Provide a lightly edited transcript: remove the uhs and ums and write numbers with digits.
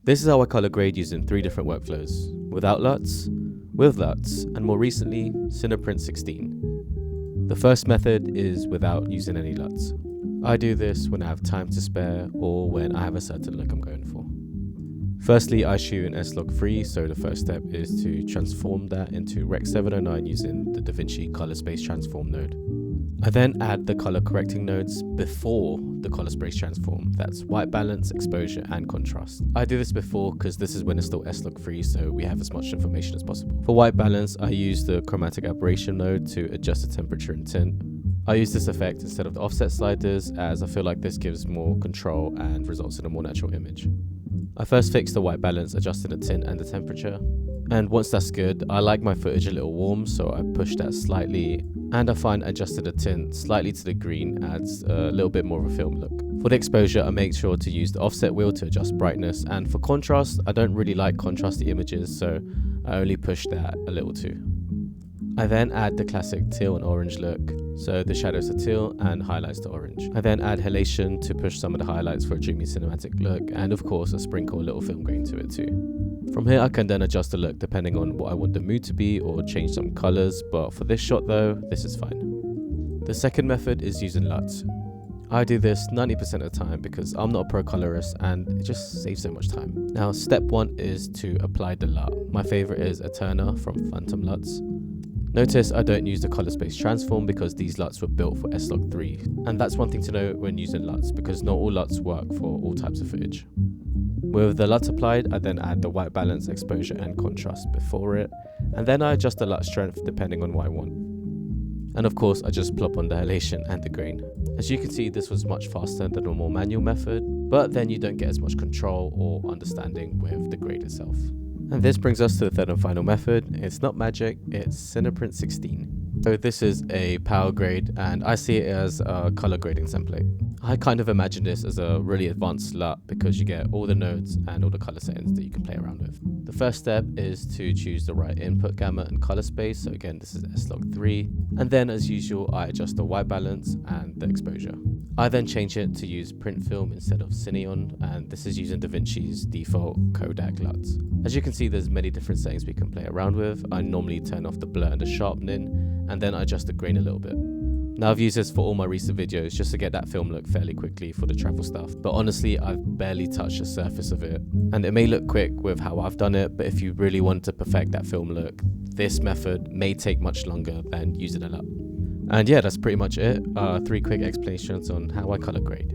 This is how I color grade using 3 different workflows: without LUTs, with LUTs, and more recently, Cineprint 16. The first method is without using any LUTs. I do this when I have time to spare or when I have a certain look I'm going for. Firstly, I shoot in S-Log3, so the first step is to transform that into Rec. 709 using the Davinci color space transform node. I then add the color correcting nodes before the color space transform. That's white balance, exposure, and contrast. I do this before because this is when it's still S-Log3, so we have as much information as possible. For white balance, I use the chromatic aberration node to adjust the temperature and tint. I use this effect instead of the offset sliders, as I feel like this gives more control and results in a more natural image. I first fix the white balance, adjusting the tint and the temperature. And once that's good, I like my footage a little warm, so I push that slightly, and I find adjusting the tint slightly to the green adds a little bit more of a film look. For the exposure, I make sure to use the offset wheel to adjust brightness, and for contrast, I don't really like contrasty images, so I only push that a little too. I then add the classic teal and orange look, so the shadows are teal and highlights to orange. I then add halation to push some of the highlights for a dreamy cinematic look, and of course I sprinkle a little film grain to it too. From here I can then adjust the look depending on what I want the mood to be or change some colours, but for this shot though, this is fine. The second method is using LUTs. I do this 90% of the time because I'm not a pro colorist and it just saves so much time. Now step 1 is to apply the LUT. My favourite is Eterna from Phantom LUTs. Notice I don't use the color space transform because these LUTs were built for S-Log3, and that's one thing to know when using LUTs because not all LUTs work for all types of footage. With the LUT applied, I then add the white balance, exposure and contrast before it, and then I adjust the LUT strength depending on what I want. And of course I just plop on the halation and the grain. As you can see, this was much faster than a more manual method, but then you don't get as much control or understanding with the grade itself. And this brings us to the third and final method. It's not magic, it's Cineprint 16. So this is a power grade and I see it as a color grading template. I kind of imagine this as a really advanced LUT because you get all the nodes and all the color settings that you can play around with. The first step is to choose the right input gamut and color space. So again, this is S-Log3. And then as usual, I adjust the white balance and the exposure. I then change it to use print film instead of Cineon, and this is using Davinci's default Kodak LUTs. As you can see, there's many different settings we can play around with. I normally turn off the blur and the sharpening, and then I adjust the grain a little bit. Now I've used this for all my recent videos just to get that film look fairly quickly for the travel stuff, but honestly I've barely touched the surface of it. And it may look quick with how I've done it, but if you really want to perfect that film look, this method may take much longer than using a LUT. And yeah, that's pretty much it. 3 quick explanations on how I color grade.